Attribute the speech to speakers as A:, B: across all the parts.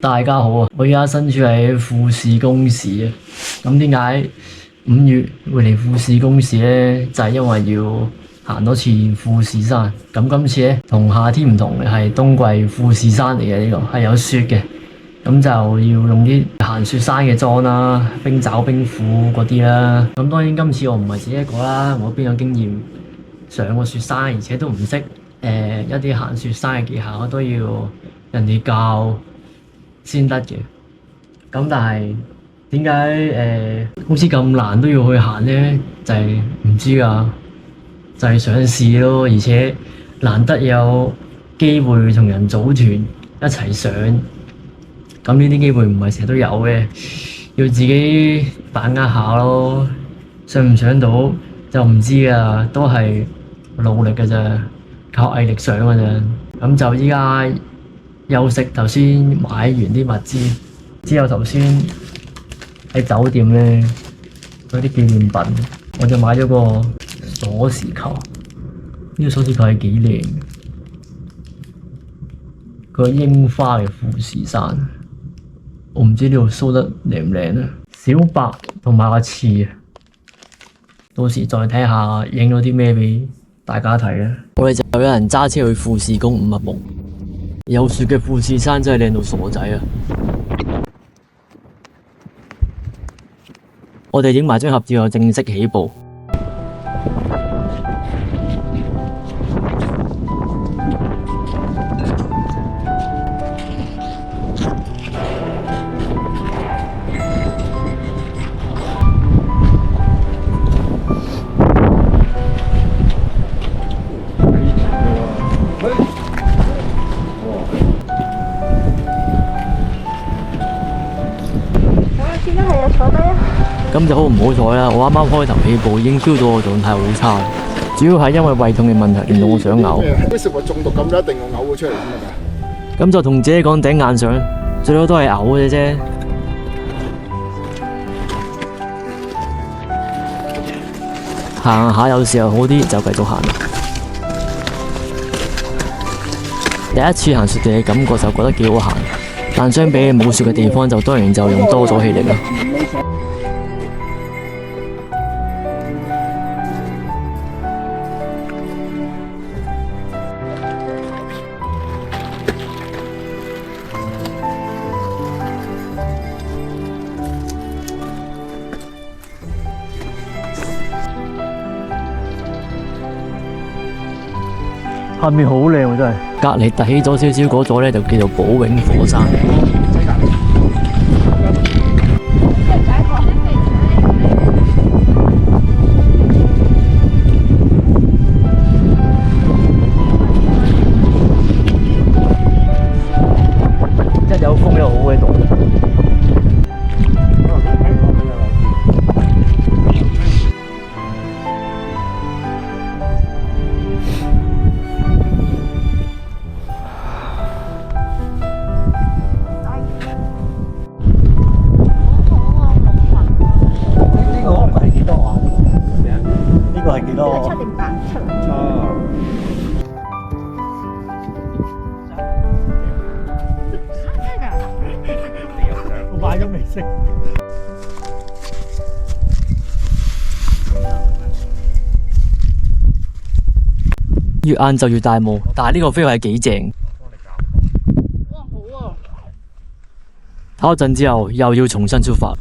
A: 大家好啊！我而家身處喺富士宮市啊。咁點解5月會嚟富士宮市咧？就係因為要行多次富士山。咁今次咧同夏天唔同嘅係冬季富士山嚟嘅，呢個係有雪嘅。咁就要用啲行雪山嘅裝啦，冰爪冰褲嗰啲啦。咁當然今次我唔係自己一個啦，我邊有經驗上過雪山，而且都唔識一啲行雪山嘅技巧，都要人哋教先得嘅。咁但係點解好似咁難都要去行呢？就係唔知啊，就係想試咯。而且難得有機會同人組團一齊上，咁呢啲機會唔係成日都有嘅，要自己把握下咯。上唔上到就唔知啊，都係努力㗎咋，靠毅力上㗎咋。咁就依家休息，頭先買完啲物資之後，頭先喺酒店咧嗰啲紀念品，我就買咗個鎖匙扣。呢個鎖匙扣係幾靚嘅，個櫻花嘅富士山，我唔知呢度 show 得靚唔靚啊！小白同埋個刺，到時再睇下影咗啲咩俾大家睇啊！我哋就有人揸車去富士宮5日夢。有雪嘅富士山真係靚到傻仔啊！我哋影埋張合照就正式起步。咁就好唔好彩啦！我啱啱開頭起步已經 feel 到我狀態好差，主要係因為胃痛嘅問題令到我想嘔。
B: 啲食物中毒咁就一定要嘔咗出嚟先得㗎。
A: 咁就同自己講頂硬上，最多都係嘔嘅啫。行下有時候好啲就繼續行。第一次行雪地嘅感覺就覺得幾好行，但相比冇雪嘅地方就當然就用多咗氣力啦。下面好靚喎，真係。隔離凸起咗少少嗰座咧，就叫做寶永火山。一有風又好鬼凍。係幾多？7定8？7。我買咗未食。越晏就越大霧，但係呢個飛位係幾正。哇，好啊！唞一陣之後，又要重新出發。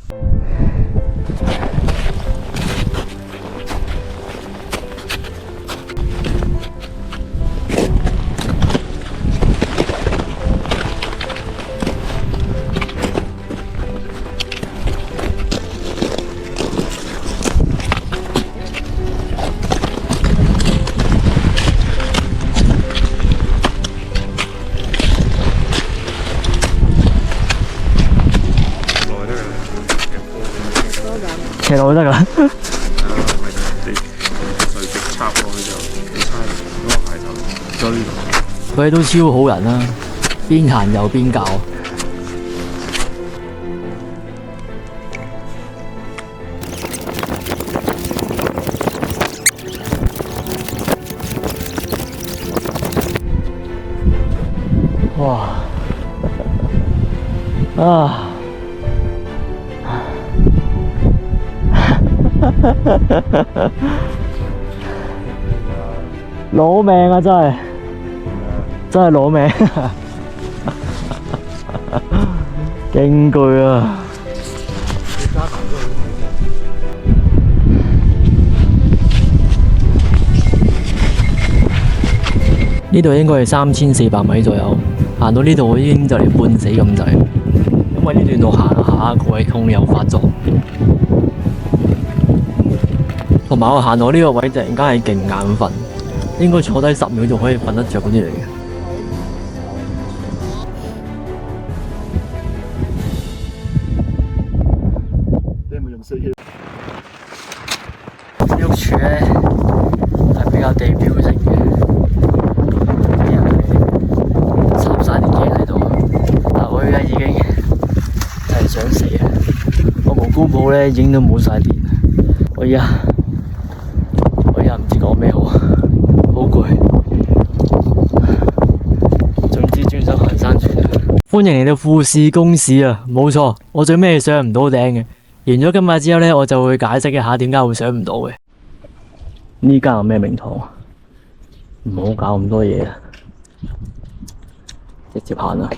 A: 騎落去得㗎啦。
B: 你垂直插落去就幾差嚟，嗰個鞋頭追落。
A: 佢哋都超好人啦，邊行又邊教。哇！啊！攞命啊！真係，真係攞命，勁攰啊！呢度應該係3400米左右，行到呢度我已經就嚟半死咁滯，因為呢段路行下個胃痛又發作，同埋我行到呢個位突然間係勁眼瞓，應該坐低10秒就可以瞓得着嗰啲嚟嘅。
B: 你有冇用水？
A: 呢屋柱咧係比較地標性嘅。插晒啲鏡喺度，但係我而家已經係想死啊！我部 GoPro 咧已經都冇晒電，我而家唔知講咩好，好攰。總之專心行山算啦。歡迎嚟到富士宮市啊！冇錯，我最尾係上唔到頂嘅。完咗今日之後咧，我就會解釋一下點解會上唔到嘅。呢間係咩名堂啊？唔好搞咁多嘢啊！直接行啦！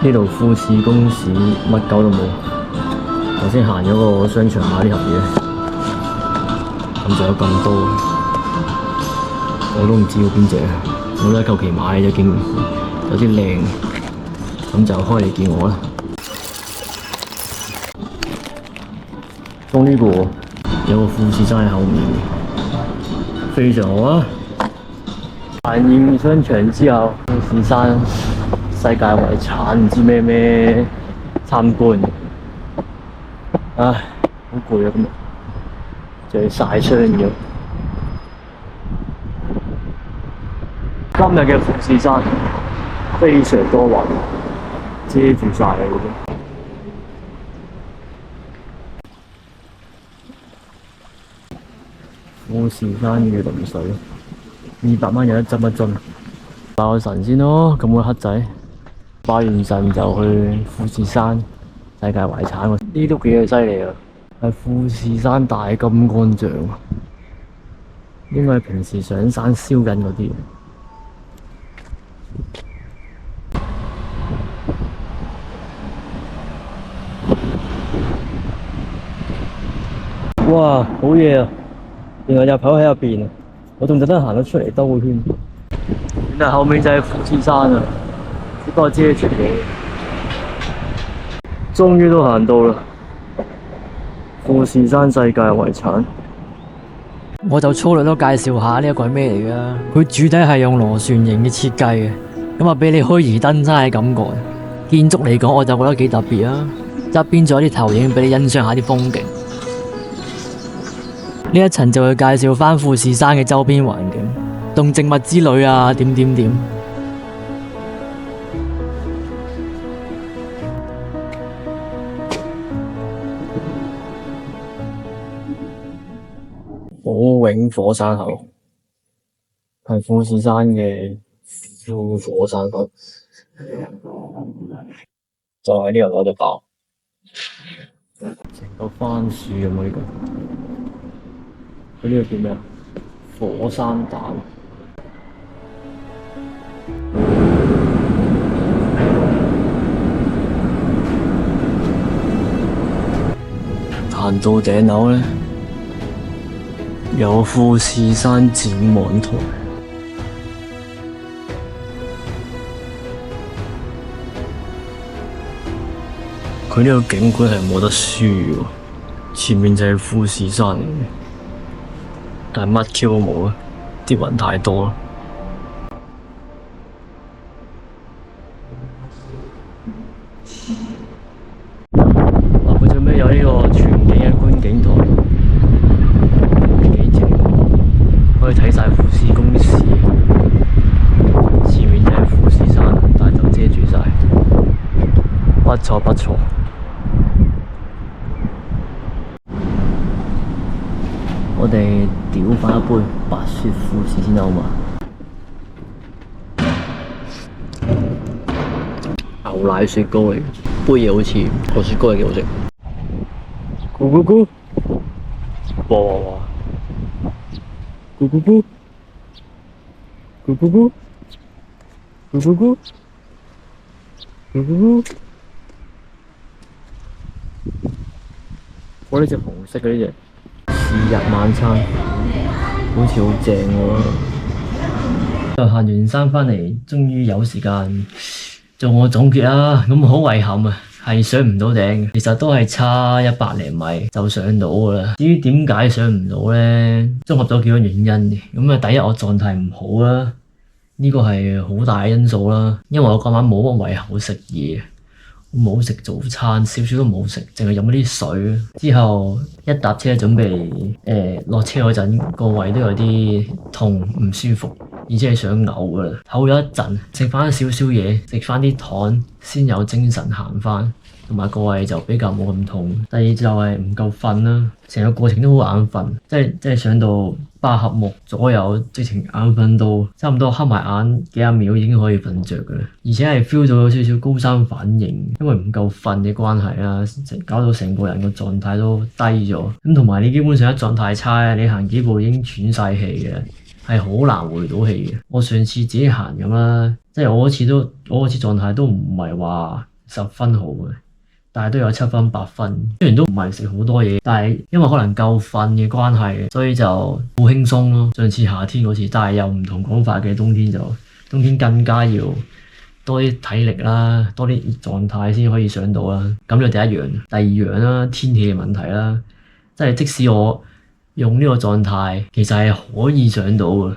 A: 呢度富士宮市乜鳩都冇，頭先行咗個商場買啲盒嘢，咁就有咁多，我都唔知要邊隻，我都係求其買咗，見有啲靚，咁就開嚟見我啦。終呢個有個富士山喺後面，非常好啊！行完商場之後，富士山世界遺產唔知咩參觀，唉，好攰啊！今日仲要曬傷咗。今日嘅富士山非常多雲，遮住晒啦已經。富士山嘅龍水，200蚊有一斟一樽。拜個神先咯，咁個黑仔。拜完神就去富士山世界遺產喎，呢都幾犀利啊！係富士山大金剛像，應該係平時上山燒緊嗰啲。哇，好嘢啊！原來入口喺入邊啊！我仲特登行咗出嚟兜個圈。原來後面就係富士山啊！只不過遮住咗。終於都行到啦！富士山世界遺產。我就粗略都介紹下呢一個係咩嚟㗎。佢主體係用螺旋形嘅設計嘅，咁啊俾你虛擬登山嘅感覺。建築嚟講，我就覺得幾特別啊！側邊仲有啲投影俾你欣賞下啲風景。呢一層就會介紹返富士山嘅周邊環境，動植物之類啊，點。火永火山口係富士山嘅副火山口，就喺呢度攞到爆，成個番薯咁啊！呢個。佢呢個叫咩啊？火山蛋。行到頂樓呢，有富士山展望台。佢呢個景觀係冇得輸喎，前面就係富士山嚟嘅。但係乜 Q 都冇啊！啲雲太多啦。佢最尾有呢個全景嘅觀景台，幾正，可以睇晒富士宮市。前面就係富士山，但係就遮住晒，不錯不錯。我哋屌翻一杯白雪富士先好嘛？牛牛奶雪糕嚟，杯嘢好似個雪糕係幾好食。咕咕咕，哇哇哇！咕咕咕，咕咕咕，咕咕咕，咕咕咕。我呢隻紅色嘅呢隻是日晚餐，好似好正喎。就行完山翻嚟，終於有時間做我總結啦。咁好遺憾啊，係上唔到頂，其實都係差100零米就上到噶啦。至於點解上唔到咧，綜合咗幾個原因嘅。咁啊，第一我狀態唔好啦，呢個係好大嘅因素啦。因為我嗰晚冇乜胃口食嘢。冇食早餐，少少都冇食，淨係飲咗啲水。之後一搭車準備落車嗰陣，個胃都有啲痛唔舒服，而且係想嘔噶啦。唞咗一陣，食翻少少嘢，食翻啲糖，先有精神行翻，同埋個胃就比較冇咁痛。第二就係唔夠瞓啦，成個過程都好眼瞓，即係上到8合目左右，直情眼瞓到差唔多黑埋眼幾廿秒已經可以瞓着噶啦，而且係 feel 到有少少高山反應，因為唔夠瞓嘅關係啦，搞到成個人個狀態都低咗。咁同埋你基本上一狀態差，你行幾步已經喘晒氣嘅，係好難回到氣嘅。我上次自己行咁啦，即係我嗰次狀態都唔係話10分好嘅。但係都有7分8分，雖然都唔係食好多嘢，但係因為可能夠瞓嘅關係，所以就好輕鬆咯。上次夏天嗰次，但係有唔同講法嘅，冬天更加要多啲體力啦，多啲狀態先可以上到啦。咁就第一樣，第二樣啦，天氣嘅問題啦，即係即使我用呢個狀態，其實係可以上到嘅，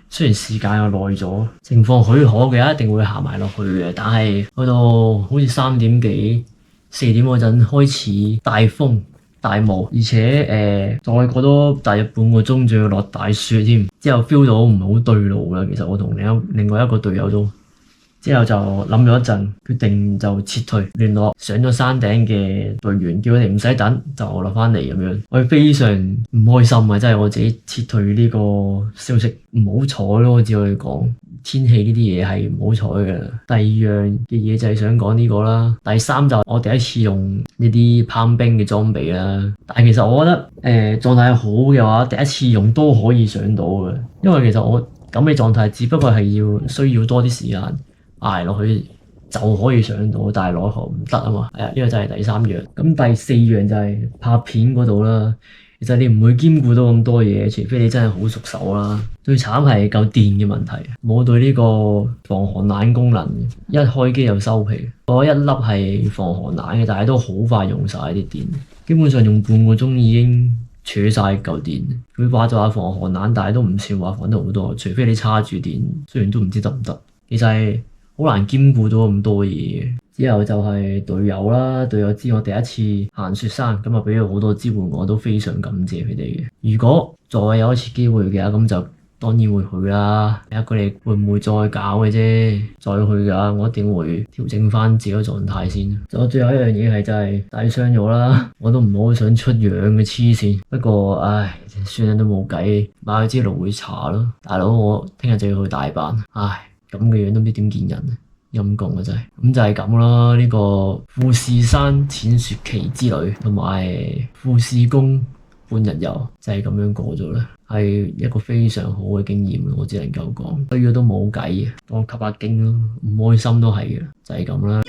A: 雖然時間又耐咗，情況許可嘅一定會行埋落去嘅，但係去到好似3點幾4點嗰陣開始大風大霧，而且再過多大約半個鐘仲要落大雪添，之後 feel 到唔係好對路啦。其實我同另外一個隊友都之後就諗咗一陣，決定就撤退，聯絡上咗山頂嘅隊員，叫佢哋唔使等就落翻嚟咁樣。我非常唔開心啊！真係我自己撤退呢個消息唔好彩咯，我只可以講。天氣呢啲嘢係唔好彩嘅。第二樣嘅嘢就係想講呢個啦。第三就我第一次用呢啲攀冰嘅裝備啦。但係其實我覺得狀態好嘅話，第一次用都可以上到嘅。因為其實我咁嘅狀態，只不過係需要多啲時間捱落去就可以上到，但係奈何唔得啊嘛。係啊，呢個就係第三樣。咁第四樣就係拍片嗰度啦。其實你唔會兼顧到咁多嘢，除非你真係好熟手啦。最慘係夠電嘅問題，冇對呢個防寒冷功能，一開機就收皮。我一粒係防寒冷嘅，但係都好快用晒啲電，基本上用半個鐘已經扯晒嚿電。佢話就話防寒冷，但係都唔算話防得好多，除非你叉住電，雖然都唔知得唔得。其實係好難兼顧到咁多嘢嘅。之後就係隊友啦，隊友知我第一次行雪山，咁啊俾咗好多支援，我都非常感謝佢哋嘅。如果再有一次機會嘅話，咁就當然會去啦。睇下佢哋會唔會再搞嘅啫，再去㗎，我一定會調整翻自己嘅狀態先。就最後一樣嘢係真係帶傷咗啦，我都唔好想出樣嘅黐線。不過唉，算啦都冇計，買咗支蘆薈茶咯。大佬我聽日就要去大阪，唉咁嘅樣都唔知點見人。陰公啊真係，咁就係咁啦。呢個富士山淺雪期之旅同埋富士宮半日遊就係咁樣過咗啦，係一個非常好嘅經驗，我只能夠講。衰咗都冇計嘅，當吸下經咯，唔開心都係嘅，就係咁啦。